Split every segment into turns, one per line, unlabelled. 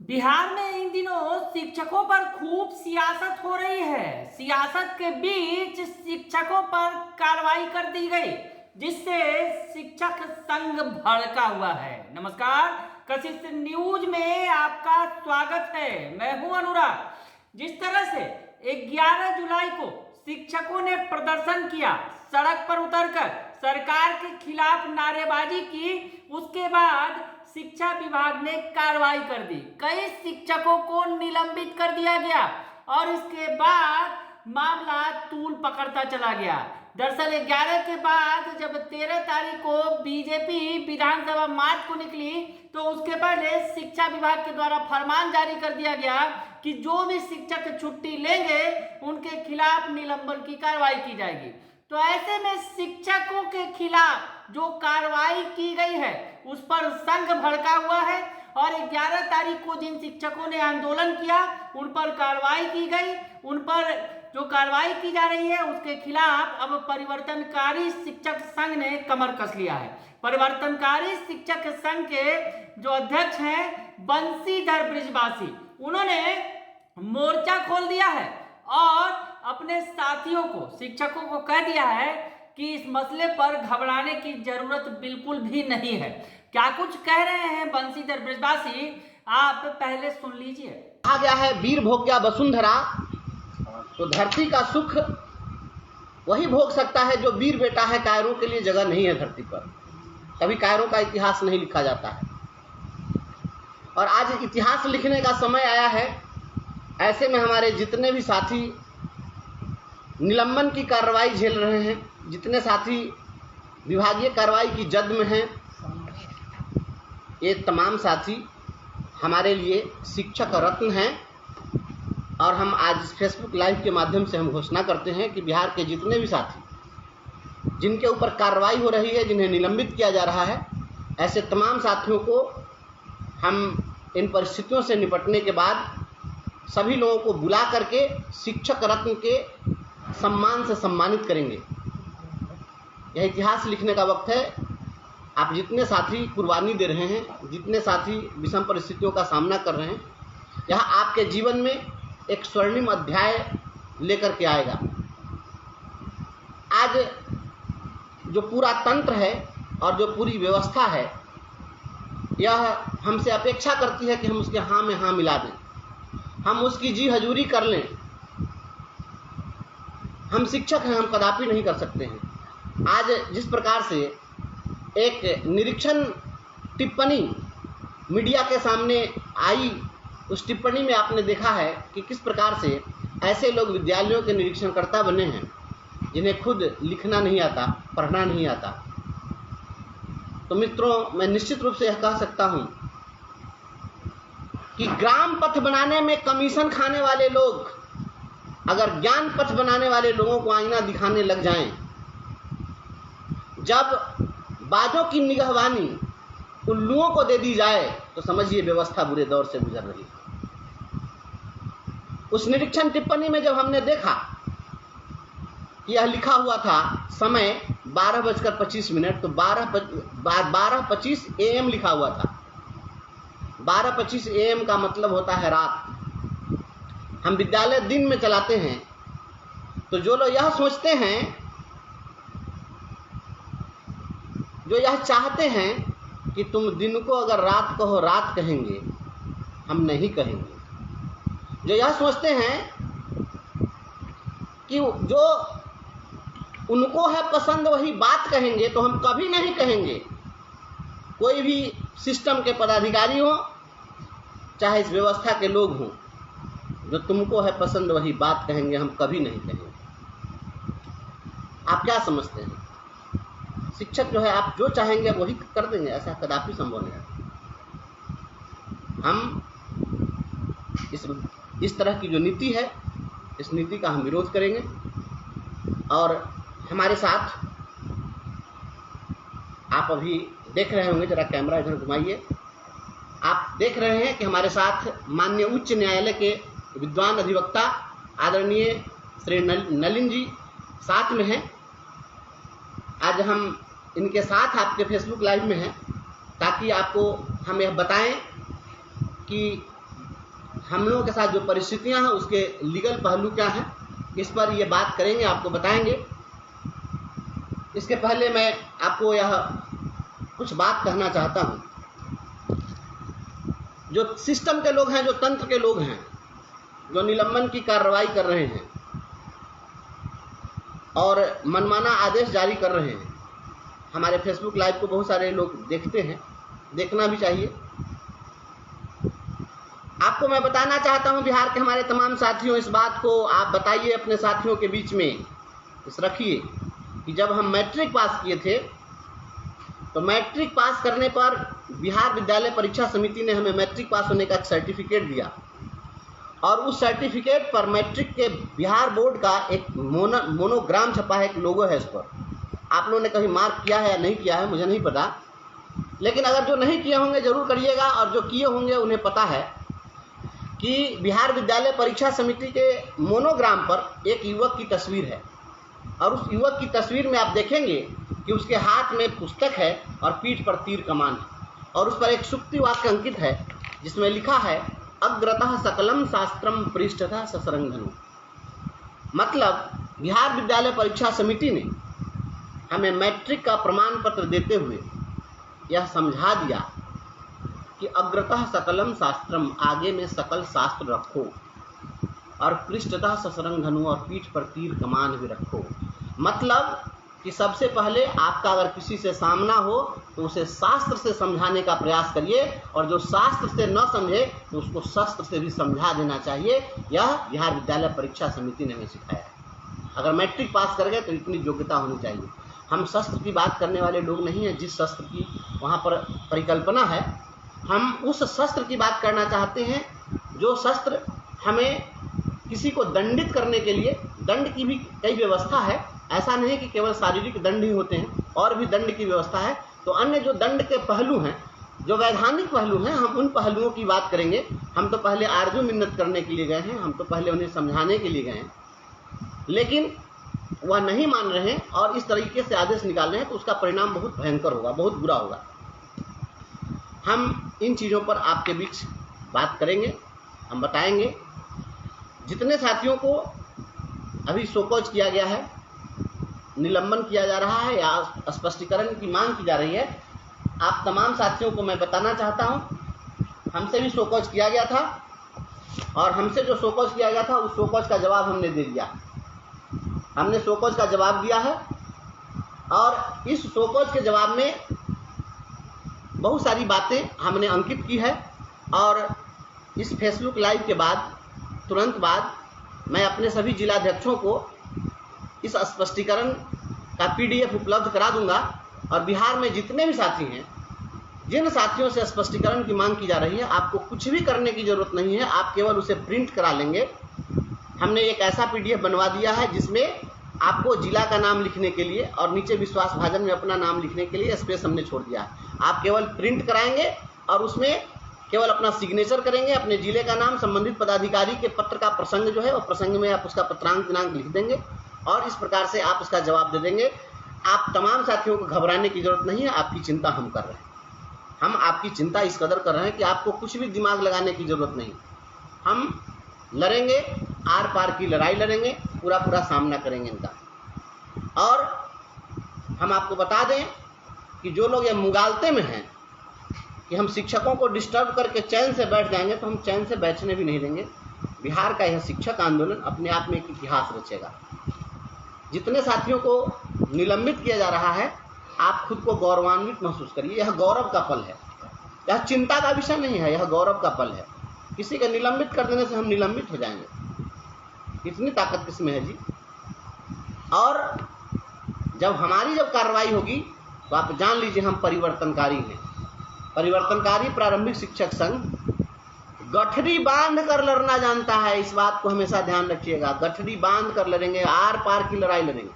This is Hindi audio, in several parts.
बिहार में इन दिनों शिक्षकों पर खूब सियासत हो रही है। सियासत के बीच शिक्षकों पर कार्रवाई कर दी गई, जिससे शिक्षक संघ भड़का हुआ है। नमस्कार, कशिश न्यूज में आपका स्वागत है। मैं हूं अनुराग। जिस तरह से 11 जुलाई को शिक्षकों ने प्रदर्शन किया, सड़क पर उतरकर सरकार के खिलाफ नारेबाजी की, उसके बाद शिक्षा विभाग ने कार्रवाई कर दी। कई शिक्षकों को निलंबित कर दिया गया और इसके बाद मामला तूल पकड़ता चला गया। दरअसल 11 के बाद जब 13 तारीख को बीजेपी विधानसभा मार्च को निकली, तो उसके पहले शिक्षा विभाग के द्वारा फरमान जारी कर दिया गया कि जो भी शिक्षक छुट्टी लेंगे उनके खिलाफ निलंबन की कार्रवाई की जाएगी। तो ऐसे में शिक्षकों के खिलाफ जो कार्रवाई की गई है उस पर संघ भड़का हुआ है और 11 तारीख को जिन शिक्षकों ने आंदोलन किया उन पर कार्रवाई की गई। उन पर जो कार्रवाई की जा रही है उसके खिलाफ अब परिवर्तनकारी शिक्षक संघ ने कमर कस लिया है। परिवर्तनकारी शिक्षक संघ के जो अध्यक्ष हैं बंशीधर बृजवासी, उन्होंने मोर्चा खोल दिया है और अपने साथियों को, शिक्षकों को कह दिया है कि इस मसले पर घबराने की जरूरत बिल्कुल भी नहीं है। क्या कुछ कह रहे हैं बंशीधर बृजवासी, आप पहले सुन लीजिए।
कहा गया है वीर भोग्या वसुंधरा, तो धरती का सुख वही भोग सकता है जो वीर बेटा है। कायरों के लिए जगह नहीं है धरती पर, कभी कायरों का इतिहास नहीं लिखा जाता है और आज इतिहास लिखने का समय आया है। ऐसे में हमारे जितने भी साथी निलंबन की कार्रवाई झेल रहे हैं, जितने साथी विभागीय कार्रवाई की जद में हैं, ये तमाम साथी हमारे लिए शिक्षक रत्न हैं और हम आज फेसबुक लाइव के माध्यम से हम घोषणा करते हैं कि बिहार के जितने भी साथी जिनके ऊपर कार्रवाई हो रही है, जिन्हें निलंबित किया जा रहा है, ऐसे तमाम साथियों को हम इन परिस्थितियों से निपटने के बाद सभी लोगों को बुला करके शिक्षक रत्न के सम्मान से सम्मानित करेंगे। यह इतिहास लिखने का वक्त है। आप जितने साथी कुर्बानी दे रहे हैं, जितने साथी विषम परिस्थितियों का सामना कर रहे हैं, यह आपके जीवन में एक स्वर्णिम अध्याय लेकर के आएगा। आज जो पूरा तंत्र है और जो पूरी व्यवस्था है, यह हमसे अपेक्षा करती है कि हम उसके हाँ में हाँ मिला दें, हम उसकी जी हजूरी कर लें। हम शिक्षक हैं, हम कदापि नहीं कर सकते हैं। आज जिस प्रकार से एक निरीक्षण टिप्पणी मीडिया के सामने आई, उस टिप्पणी में आपने देखा है कि किस प्रकार से ऐसे लोग विद्यालयों के निरीक्षणकर्ता बने हैं जिन्हें खुद लिखना नहीं आता, पढ़ना नहीं आता। तो मित्रों, मैं निश्चित रूप से यह कह सकता हूं कि ग्राम पथ बनाने में कमीशन खाने वाले लोग अगर ज्ञान पथ बनाने वाले लोगों को आईना दिखाने लग जाएं, जब बाजों की निगहबानी उल्लुओं को दे दी जाए, तो समझिए व्यवस्था बुरे दौर से गुजर रही है। उस निरीक्षण टिप्पणी में जब हमने देखा कि यह लिखा हुआ था समय 12:25, तो 12:25 AM लिखा हुआ था। 12:25 AM का मतलब होता है रात। हम विद्यालय दिन में चलाते हैं, तो जो लोग यह सोचते हैं, जो यह चाहते हैं कि तुम दिन को अगर रात कहो रात कहेंगे, हम नहीं कहेंगे। जो यह सोचते हैं कि जो उनको है पसंद वही बात कहेंगे, तो हम कभी नहीं कहेंगे। कोई भी सिस्टम के पदाधिकारी हो, चाहे इस व्यवस्था के लोग हों, जो तुमको है पसंद वही बात कहेंगे, हम कभी नहीं कहेंगे। आप क्या समझते हैं? शिक्षक जो है, आप जो चाहेंगे वही कर देंगे? ऐसा कदापि संभव नहीं है। हम इस तरह की जो नीति है, इस नीति का हम विरोध करेंगे। और हमारे साथ आप अभी देख रहे होंगे, जरा कैमरा इधर घुमाइए, आप देख रहे हैं कि हमारे साथ माननीय उच्च न्यायालय के विद्वान अधिवक्ता आदरणीय श्री नलिन जी साथ में हैं। आज हम इनके साथ आपके फेसबुक लाइव में हैं ताकि आपको हम यह बताएं कि हम लोगों के साथ जो परिस्थितियां हैं उसके लीगल पहलू क्या हैं, इस पर ये बात करेंगे, आपको बताएंगे। इसके पहले मैं आपको यह कुछ बात कहना चाहता हूं। जो सिस्टम के लोग हैं, जो तंत्र के लोग हैं, जो निलंबन की कार्रवाई कर रहे हैं और मनमाना आदेश जारी कर रहे हैं, हमारे फेसबुक लाइव को बहुत सारे लोग देखते हैं, देखना भी चाहिए। आपको मैं बताना चाहता हूं, बिहार के हमारे तमाम साथियों, इस बात को आप बताइए अपने साथियों के बीच में, इस रखिए कि जब हम मैट्रिक पास किए थे तो मैट्रिक पास करने पर बिहार विद्यालय परीक्षा समिति ने हमें मैट्रिक पास होने का एक सर्टिफिकेट दिया और उस सर्टिफिकेट पर मैट्रिक के बिहार बोर्ड का एक मोनोग्राम छपा है, एक लोगो है। इस पर आप लोगों ने कभी मार्क किया है या नहीं किया है मुझे नहीं पता, लेकिन अगर जो नहीं किए होंगे जरूर करिएगा, और जो किए होंगे उन्हें पता है कि बिहार विद्यालय परीक्षा समिति के मोनोग्राम पर एक युवक की तस्वीर है और उस युवक की तस्वीर में आप देखेंगे कि उसके हाथ में पुस्तक है और पीठ पर तीर कमान है और उस पर एक सूक्ति वाक्य अंकित है जिसमें लिखा है, अग्रतः सकलम शास्त्रम पृष्ठतः सशरंग धनु। मतलब बिहार विद्यालय परीक्षा समिति ने हमें मैट्रिक का प्रमाण पत्र देते हुए यह समझा दिया कि अग्रतः सकलम शास्त्रम, आगे में सकल शास्त्र रखो, और पृष्ठतः सशरंग धनु, और पीठ पर तीर कमान भी रखो। मतलब कि सबसे पहले आपका अगर किसी से सामना हो तो उसे शास्त्र से समझाने का प्रयास करिए, और जो शास्त्र से न समझे तो उसको शस्त्र से भी समझा देना चाहिए। यह बिहार विद्यालय परीक्षा समिति ने हमें सिखाया है। अगर मैट्रिक पास कर गए तो इतनी योग्यता होनी चाहिए। हम शस्त्र की बात करने वाले लोग नहीं हैं, जिस शस्त्र की वहाँ पर परिकल्पना है, हम उस शस्त्र की बात करना चाहते हैं जो शस्त्र हमें किसी को दंडित करने के लिए, दंड की भी कई व्यवस्था है, ऐसा नहीं कि केवल शारीरिक दंड ही होते हैं, और भी दंड की व्यवस्था है। तो अन्य जो दंड के पहलू हैं, जो वैधानिक पहलू हैं, हम उन पहलुओं की बात करेंगे। हम तो पहले आरजू मिन्नत करने के लिए गए हैं, हम तो पहले उन्हें समझाने के लिए गए हैं, लेकिन वह नहीं मान रहे हैं और इस तरीके से आदेश निकाल रहे हैं, तो उसका परिणाम बहुत भयंकर होगा, बहुत बुरा होगा। हम इन चीज़ों पर आपके बीच बात करेंगे, हम बताएंगे। जितने साथियों को अभी शोकॉज किया गया है, निलंबन किया जा रहा है या स्पष्टीकरण की मांग की जा रही है, आप तमाम साथियों को मैं बताना चाहता हूं, हमसे भी शोकॉज किया गया था और हमसे जो शोकॉज किया गया था उस शोकॉज का जवाब हमने दे दिया। हमने शोकॉज का जवाब दिया है और इस शोकॉज के जवाब में बहुत सारी बातें हमने अंकित की है, और इस फेसबुक लाइव के बाद तुरंत बाद मैं अपने सभी जिलाध्यक्षों को इस स्पष्टीकरण का PDF उपलब्ध करा दूंगा। और बिहार में जितने भी साथी हैं, जिन साथियों से स्पष्टीकरण की मांग की जा रही है, आपको कुछ भी करने की जरूरत नहीं है, आप केवल उसे प्रिंट करा लेंगे। हमने एक ऐसा PDF बनवा दिया है जिसमें आपको जिला का नाम लिखने के लिए और नीचे विश्वास भाजन में अपना नाम लिखने के लिए स्पेस हमने छोड़ दिया है। आप केवल प्रिंट कराएंगे और उसमें केवल अपना सिग्नेचर करेंगे, अपने जिले का नाम, संबंधित पदाधिकारी के पत्र का प्रसंग जो है वो प्रसंग में आप उसका पत्रांक दिनांक लिख देंगे और इस प्रकार से आप उसका जवाब दे देंगे। आप तमाम साथियों को घबराने की जरूरत नहीं है, आपकी चिंता हम कर रहे हैं। हम आपकी चिंता इस कदर कर रहे हैं कि आपको कुछ भी दिमाग लगाने की जरूरत नहीं। हम लड़ेंगे, आर पार की लड़ाई लड़ेंगे, पूरा सामना करेंगे इनका। और हम आपको बता दें कि जो लोग ये मुगालते में हैं कि हम शिक्षकों को डिस्टर्ब करके चैन से बैठ जाएंगे, तो हम चैन से बैठने भी नहीं देंगे। बिहार का यह शिक्षक आंदोलन अपने आप में एक इतिहास रचेगा। जितने साथियों को निलंबित किया जा रहा है, आप खुद को गौरवान्वित महसूस करिए। यह गौरव का पल है, यह चिंता का विषय नहीं है, यह गौरव का पल है। किसी का निलंबित कर देने से हम निलंबित हो जाएंगे, इतनी ताकत किसमें है जी। और जब हमारी कार्रवाई होगी तो आप जान लीजिए हम परिवर्तनकारी हैं। परिवर्तनकारी प्रारंभिक शिक्षक संघ गठरी बांध कर लड़ना जानता है, इस बात को हमेशा ध्यान रखिएगा। गठरी बांध कर लड़ेंगे, आर पार की लड़ाई लड़ेंगे।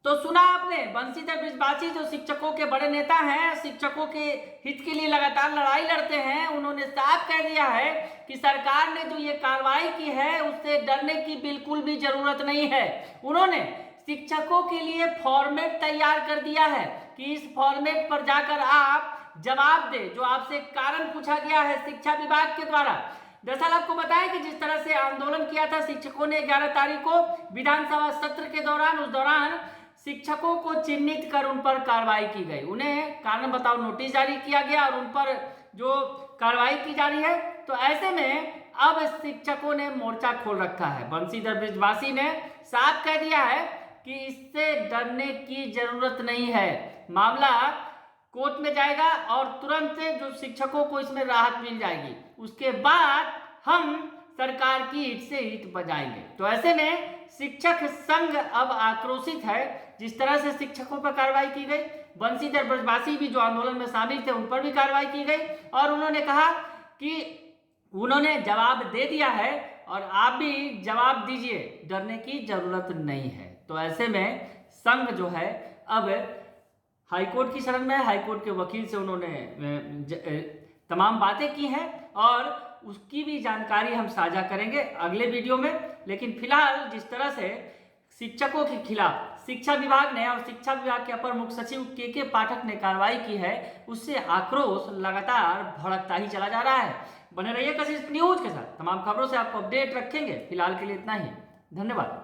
तो सुना आपने, बंशीधर ब्रिजवासी जो शिक्षकों के बड़े नेता हैं, शिक्षकों के हित के लिए लगातार लड़ाई लड़ते हैं, उन्होंने साफ कह दिया है कि सरकार ने जो ये कार्रवाई की है उससे डरने की बिल्कुल भी जरूरत नहीं है। उन्होंने शिक्षकों के लिए फॉर्मेट तैयार कर दिया है कि इस फॉर्मेट पर जाकर आप जवाब दे, जो आपसे कारण पूछा गया है शिक्षा विभाग के द्वारा। दरअसल आपको बताया कि जिस तरह से आंदोलन किया था शिक्षकों ने 11 तारीख को विधानसभा सत्र के दौरान, उस दौरान शिक्षकों को चिन्हित कर उन पर कार्रवाई की गई, उन्हें कारण बताओ नोटिस जारी किया गया और उन पर जो कार्रवाई की जा रही है। तो ऐसे में अब शिक्षकों ने मोर्चा खोल रखा है। बंशीधर ब्रजवासी ने साफ कह दिया है कि इससे डरने की जरूरत नहीं है, मामला कोर्ट में जाएगा और तुरंत जो शिक्षकों को इसमें राहत मिल जाएगी, उसके बाद हम सरकार की ईंट से ईंट बजाएंगे। तो ऐसे में शिक्षक संघ अब आक्रोशित है, जिस तरह से शिक्षकों पर कार्रवाई की गई। बंशीधर ब्रजवासी भी जो आंदोलन में शामिल थे उन पर भी कार्रवाई की गई और उन्होंने कहा कि उन्होंने जवाब दे दिया है और आप भी जवाब दीजिए, डरने की जरूरत नहीं है। तो ऐसे में संघ जो है अब हाईकोर्ट की शरण में, हाईकोर्ट के वकील से उन्होंने तमाम बातें की हैं और उसकी भी जानकारी हम साझा करेंगे अगले वीडियो में। लेकिन फिलहाल जिस तरह से शिक्षकों के खिलाफ शिक्षा विभाग ने और शिक्षा विभाग के अपर मुख्य सचिव के पाठक ने कार्रवाई की है, उससे आक्रोश लगातार भड़कता ही चला जा रहा है। बने रहिए कशिश न्यूज के साथ, तमाम खबरों से आपको अपडेट रखेंगे। फिलहाल के लिए इतना ही, धन्यवाद।